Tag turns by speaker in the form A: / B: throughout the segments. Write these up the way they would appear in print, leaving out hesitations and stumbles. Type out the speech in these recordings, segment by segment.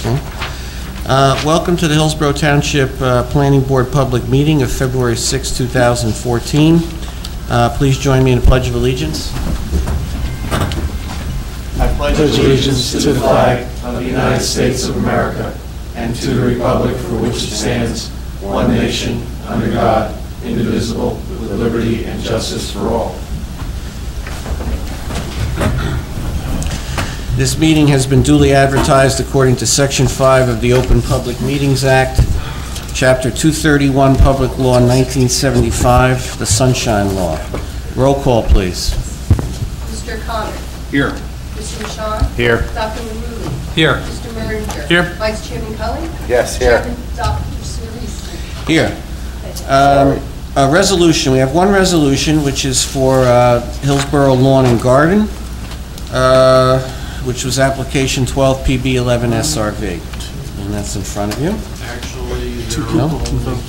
A: Okay. Welcome to the Hillsborough Township Planning Board public meeting of February 6, 2014. Please join me in the Pledge of Allegiance.
B: I pledge allegiance to the flag of the United States of America and to the republic for which it stands, one nation, under God, indivisible, with liberty and justice for all.
A: This meeting has been duly advertised according to Section 5 of the Open Public Meetings Act, Chapter 231, Public Law 1975, the Sunshine Law. Roll call, please.
C: Mr. Connor.
B: Here.
C: Mr. Michon.
B: Here.
C: Dr. Maruli.
B: Here.
C: Mr. Merringer.
B: Here.
C: Vice Chairman Cully.
D: Yes, here.
C: Chairman Dr. Cerisi.
A: Here. A resolution. We have one resolution, which is for Hillsborough Lawn and Garden, which was application 12 PB11 SRV. And that's in front of you.
E: Actually, there are only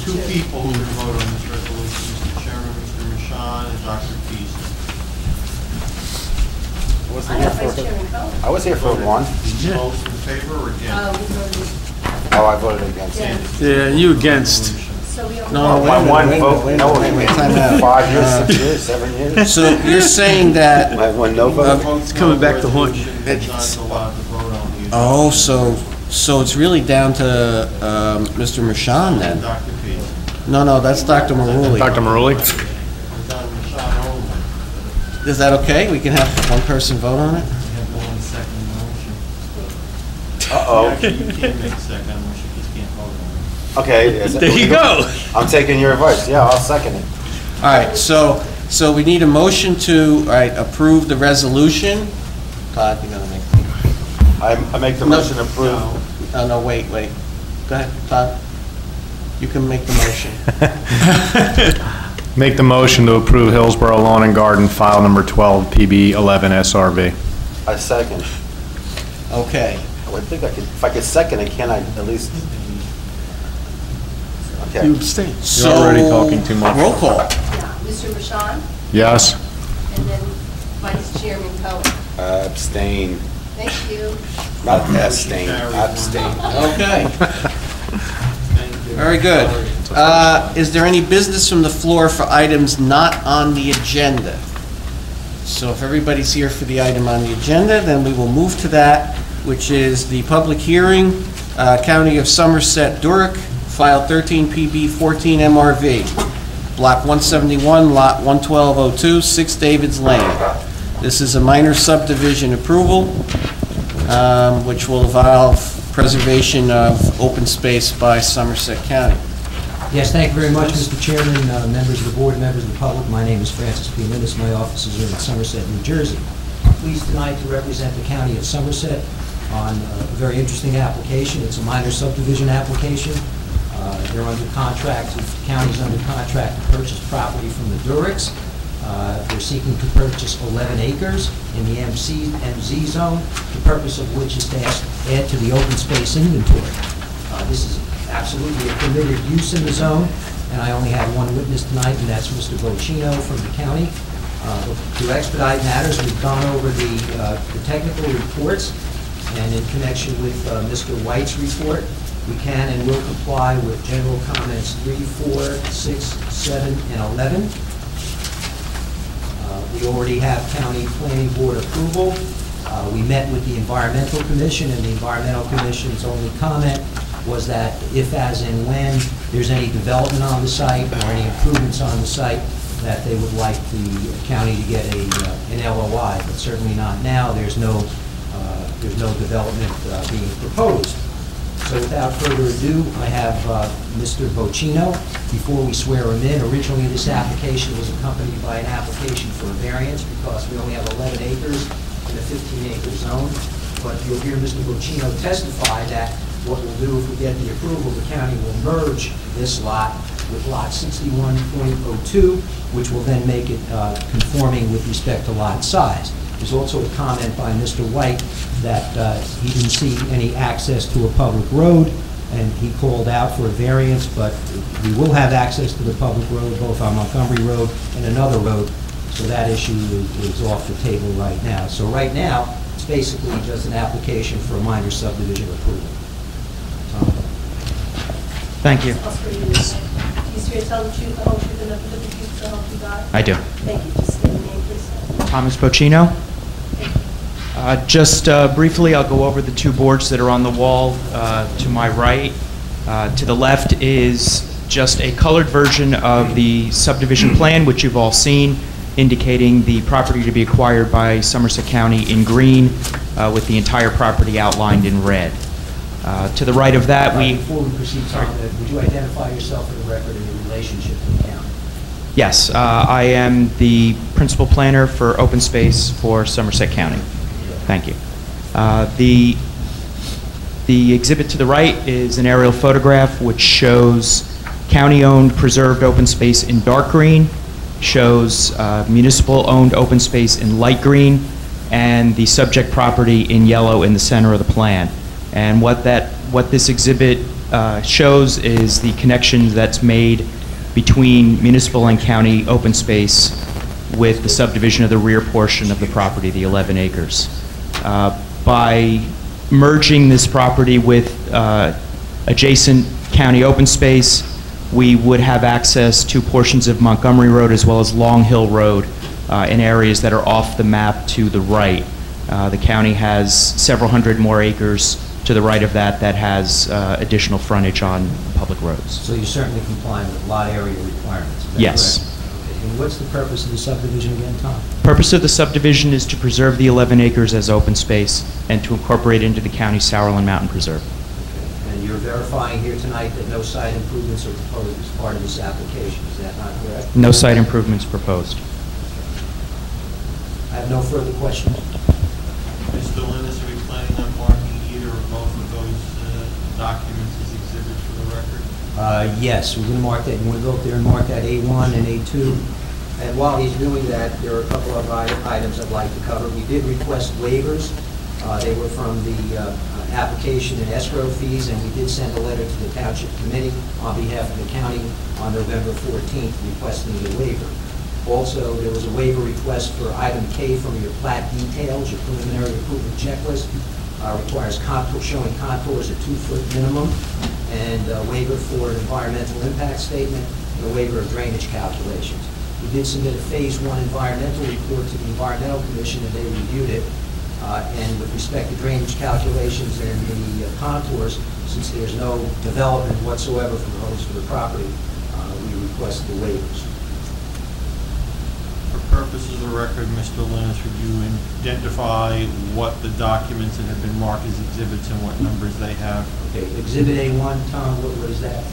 E: two people who can vote on this resolution, Mr. Chairman, Mr. Michon, and Dr. Pease.
C: I have Vice Chairman Cully.
D: I was here for one.
E: Did you vote in favor or against?
C: We voted,
D: Oh, I voted against.
C: yes.
B: Yeah, you against.
C: So we only.
A: No,
D: My one vote, no,
A: time out.
D: 5 years, 6 years, 7 years.
A: So you're saying that,
D: My one no vote.
E: It's
B: coming back to haunt you.
E: John's allowed to vote on the.
A: oh, so it's really down to Mr. Michon then?
E: Dr. Pease.
A: No, that's Dr. Maruli.
B: Dr. Maruli?
E: It's on Michon only.
A: Is that okay? We can have one person vote on it?
E: We have one second motion.
D: Uh-oh.
E: Actually, you can't make second motion, you just can't vote on it.
D: Okay. is it-
B: There you go.
D: I'm taking your advice. Yeah, I'll second it.
A: All right, so we need a motion to, all right, approve the resolution. Todd, you're gonna make.
D: I make the
A: No.
D: motion to approve.
A: Oh, no, wait. Go ahead, Todd. You can make the motion.
F: Make the motion to approve Hillsborough Lawn and Garden file number 12 PB11 SRV.
D: I second.
A: Okay.
D: I would think I could, if I could second it, can I at least? Okay.
B: abstain.
A: So,
F: You're already talking too much.
A: Roll call.
C: Mr. Michon,
F: Yes?
C: and then Vice Chairman Cully.
D: Abstain.
C: Thank you.
D: Not abstain, abstain.
A: Okay,
E: Thank you.
A: very good. Is there any business from the floor for items not on the agenda? So if everybody's here for the item on the agenda, then we will move to that, which is the public hearing, County of Somerset, Durick, file 13 PB 14 MRV, block 171, lot 1202, 6 Davids Lane. This is a minor subdivision approval, which will involve preservation of open space by Somerset County.
G: Yes, thank you very much, Mr. Chairman, members of the board, members of the public. My name is Francis P. Minnis. My office is here in Somerset, New Jersey. I'm pleased tonight to represent the County of Somerset on a very interesting application. It's a minor subdivision application. They're under contract, the county's under contract to purchase property from the Duricks. They're seeking to purchase 11 acres in the MZ zone, the purpose of which is to add to the open space inventory. This is absolutely a permitted use in the zone, and I only have one witness tonight, and that's Mr. Bocino from the county. To expedite matters, we've gone over the technical reports, and in connection with Mr. White's report, we can and will comply with general comments 3, 4, 6, 7, and 11. We already have county planning board approval. We met with the environmental commission, and the environmental commission's only comment was that if, as, and when there's any development on the site or any improvements on the site, that they would like the county to get an LOI, but certainly not now. There's no development being proposed. So without further ado, I have Mr. Bocino. Before we swear him in, originally this application was accompanied by an application for a variance because we only have 11 acres in a 15-acre zone. But you'll hear Mr. Bocino testify that what we'll do if we get the approval, the county will merge this lot with lot 61.02, which will then make it conforming with respect to lot size. There's also a comment by Mr. White that he didn't see any access to a public road, and he called out for a variance, but we will have access to the public road, both on Montgomery Road and another road, so that issue is off the table right now. So right now, it's basically just an application for a minor subdivision approval.
H: Thank you.
C: I'll swear you in. Do you swear to tell the truth, the whole truth, and nothing but the truth, so help you God?
H: I do.
C: Thank you. Just state your name, please.
H: Thomas Bocino. Just briefly, I'll go over the two boards that are on the wall to my right. To the left is just a colored version of the subdivision plan, which you've all seen, indicating the property to be acquired by Somerset County in green, with the entire property outlined in red. To the right of that,
G: Before we proceed, Tom, would you identify yourself for the record in your relationship to the county?
H: Yes, I am the principal planner for open space for Somerset County. Thank you. The exhibit to the right is an aerial photograph which shows county-owned preserved open space in dark green, shows municipal-owned open space in light green, and the subject property in yellow in the center of the plan. And what this exhibit shows is the connection that's made between municipal and county open space with the subdivision of the rear portion of the property, the 11 acres. By merging this property with adjacent county open space, we would have access to portions of Montgomery Road as well as Long Hill Road in areas that are off the map to the right. The county has several hundred more acres to the right of that has additional frontage on public roads.
G: So you're certainly complying with lot area requirements, is that
H: Yes.
G: correct? Okay. And what's the purpose of the subdivision again, Tom?
H: Purpose of the subdivision is to preserve the 11 acres as open space and to incorporate into the county's Sauerland Mountain Preserve.
G: Okay. And you're verifying here tonight that no site improvements are proposed as part of this application, is that not correct?
H: No site improvements proposed.
G: I have no further questions.
E: Mr. Linus, are we planning on marking either or both of those documents as exhibits for the record?
G: Yes, we're going to mark that. You want to go up there and mark that A1 and A2? And while he's doing that, there are a couple of items I'd like to cover. We did request waivers. They were from the application and escrow fees, and we did send a letter to the Township Committee on behalf of the county on November 14th requesting a waiver. Also, there was a waiver request for item K from your plat details. Your preliminary approval checklist requires showing contours at 2-foot minimum, and a waiver for an environmental impact statement, and a waiver of drainage calculations. We did submit a Phase 1 environmental report to the Environmental Commission, and they reviewed it. And with respect to drainage calculations and the contours, since there's no development whatsoever proposed for the property, we request the waivers.
E: For purposes of record, Mr. Linus, would you identify what the documents that have been marked as exhibits and what numbers they have?
G: Okay, Exhibit A1, Tom, what is that?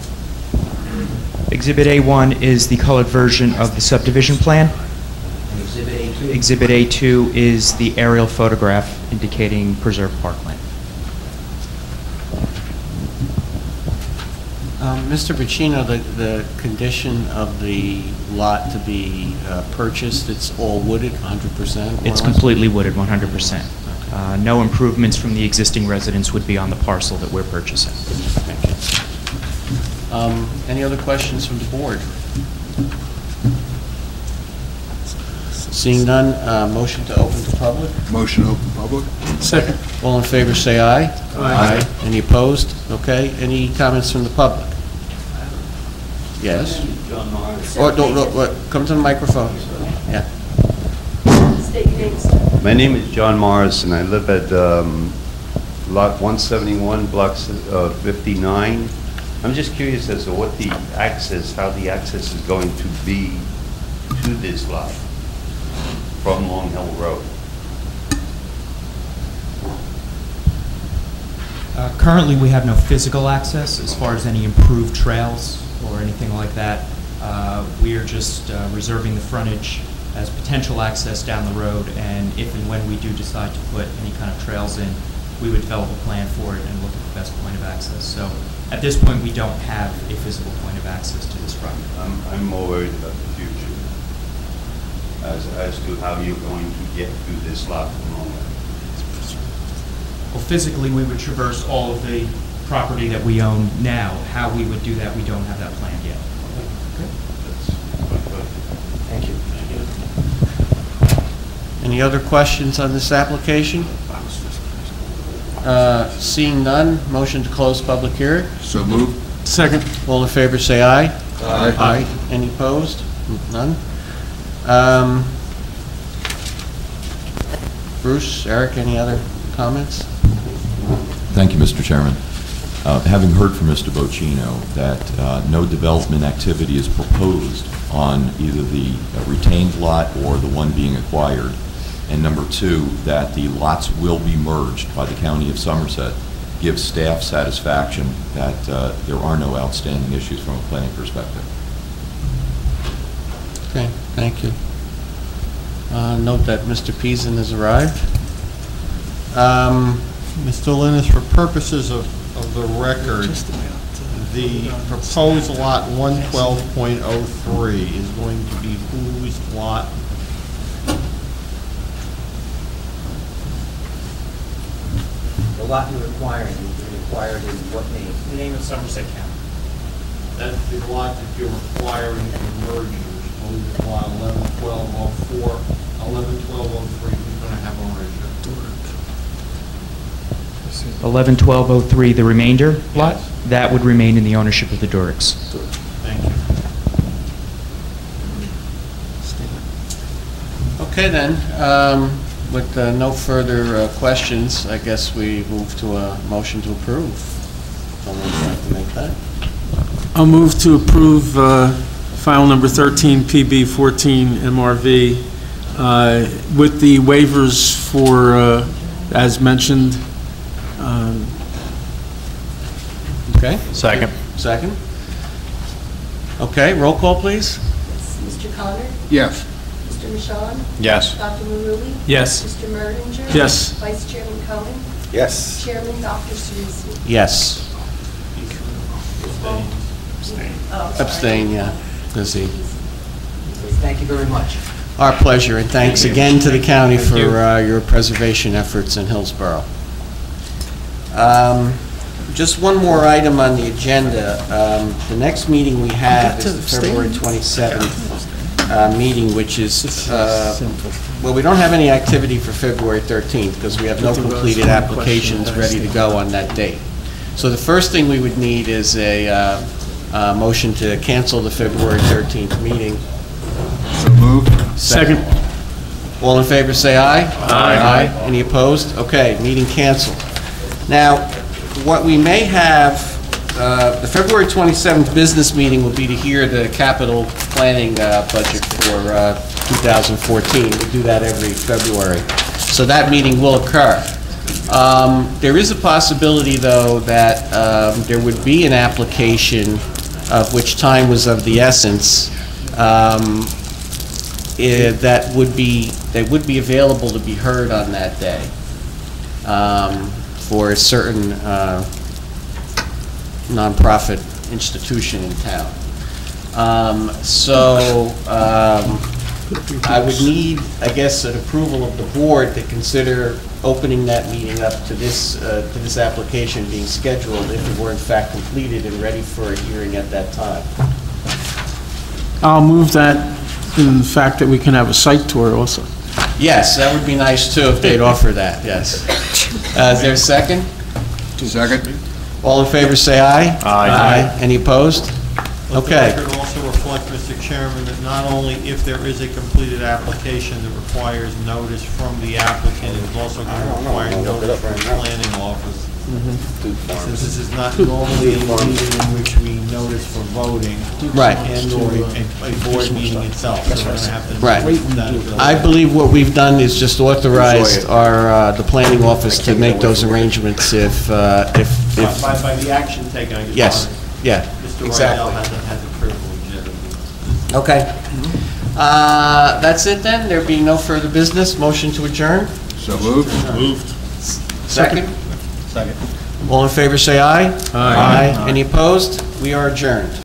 H: Exhibit A1 is the colored version of the subdivision plan.
G: And Exhibit A2?
H: Exhibit A2 is the aerial photograph indicating preserved parkland.
A: Mr. Bocino, the condition of the lot to be purchased, it's all wooded, 100%?
H: It's completely wooded, 100%. No improvements from the existing residence would be on the parcel that we're purchasing.
A: Thank you. Any other questions from the board? Seeing none, motion to open to public?
I: Motion to open public?
A: Second. All in favor, say aye. Aye. Any opposed? Okay. Any comments from the public? Yes? Or, come to the microphone. Yeah.
C: State your name, sir.
J: My name is John Morris, and I live at Lot 171, Block 59. I'm just curious as to what the access, how the access is going to be to this lot from Long Hill Road.
H: Currently, we have no physical access as far as any improved trails or anything like that. We are just reserving the frontage as potential access down the road, and if and when we do decide to put any kind of trails in, we would develop a plan for it and look at the best point of access. So at this point, we don't have a physical point of access to this property.
J: I'm more worried about the future as to how you're going to get to this lot from Long Hill.
H: Well, physically, we would traverse all of the property that we own now. How we would do that, we don't have that planned yet.
G: Thank you.
A: Any other questions on this application? Seeing none, motion to close public hearing?
I: So moved.
B: Second.
A: All in favor, say aye.
B: Aye.
A: Any opposed? None? Bruce, Eric, any other comments?
I: Thank you, Mr. Chairman. Having heard from Mr. Bocino that no development activity is proposed on either the retained lot or the one being acquired, and number two, that the lots will be merged by the County of Somerset, gives staff satisfaction that there are no outstanding issues from a planning perspective.
A: Okay, thank you. Note that Mr. Peason has arrived.
E: Mr. Linus, for purposes of the record, the proposed lot 112.03 is going to be whose lot?
G: The lot you're acquiring, you're acquired in what name?
K: The name of Somerset County.
E: That's the lot that you're requiring to merge, which is lot 111204, 111203, who's going to have ownership?
H: 111203, the remainder lot?
E: Yes.
H: That would remain in the ownership of the Duriks.
E: Thank you.
A: Okay then, with no further questions, I guess we move to a motion to approve. Someone would like to make that?
B: I'll move to approve file number 13, PB 14 MRV, with the waivers for, as mentioned.
A: Okay.
F: Second.
A: Second. Okay, roll call, please.
C: Yes. Mr. Connor?
B: Yes.
C: Mr. Michon?
F: Yes.
C: Dr. Maruli?
B: Yes.
C: Mr. Merdinger?
B: Yes.
C: Vice Chairman Cohen?
D: Yes.
C: Chairman Dr. Suso?
A: Yes.
C: Oh, sorry.
A: Abstain, yeah. Busy.
G: Thank you very much.
A: Our pleasure, and thanks again to the county for your preservation efforts in Hillsborough. Just one more item on the agenda. The next meeting we have is the February 27th meeting, which is, well, we don't have any activity for February 13th because we have no completed applications ready to go on that date. So the first thing we would need is a motion to cancel the February 13th meeting.
B: So moved. Second.
A: All in favor, say aye.
B: Aye.
A: Any opposed? Okay, meeting canceled. Now, what we may have, the February 27th business meeting will be to hear the capital planning budget for 2014. We do that every February. So that meeting will occur. There is a possibility, though, that there would be an application of which time was of the essence that would be available to be heard on that day for a certain nonprofit institution in town. I would need, I guess, an approval of the board to consider opening that meeting up to this application being scheduled if it were in fact completed and ready for a hearing at that time.
B: I'll move that in the fact that we can have a site tour also.
A: Yes, that would be nice too if they'd offer that, yes. Is there a second?
B: Second.
A: All in favor say aye.
F: Aye.
A: Any opposed? Okay.
E: Let the record also reflect, Mr. Chairman, that not only if there is a completed application that requires notice from the applicant, it is also going to require notice from the planning office. Since this is not normally a meeting in which we notice for voting.
A: Right.
E: And/or a board meeting itself. So we're going to have to
A: Right.
E: notice that ability.
A: I believe what we've done is just authorized the planning office to make those arrangements if
E: By the action taken, I just
A: yes,
E: wanted-
A: yeah,
E: Mr.
A: exactly.
E: Rydell has a privilege.
A: Okay. That's it then? There being no further business, motion to adjourn?
B: So moved.
A: Second? Second. All in favor say aye. Aye. Any opposed? We are adjourned.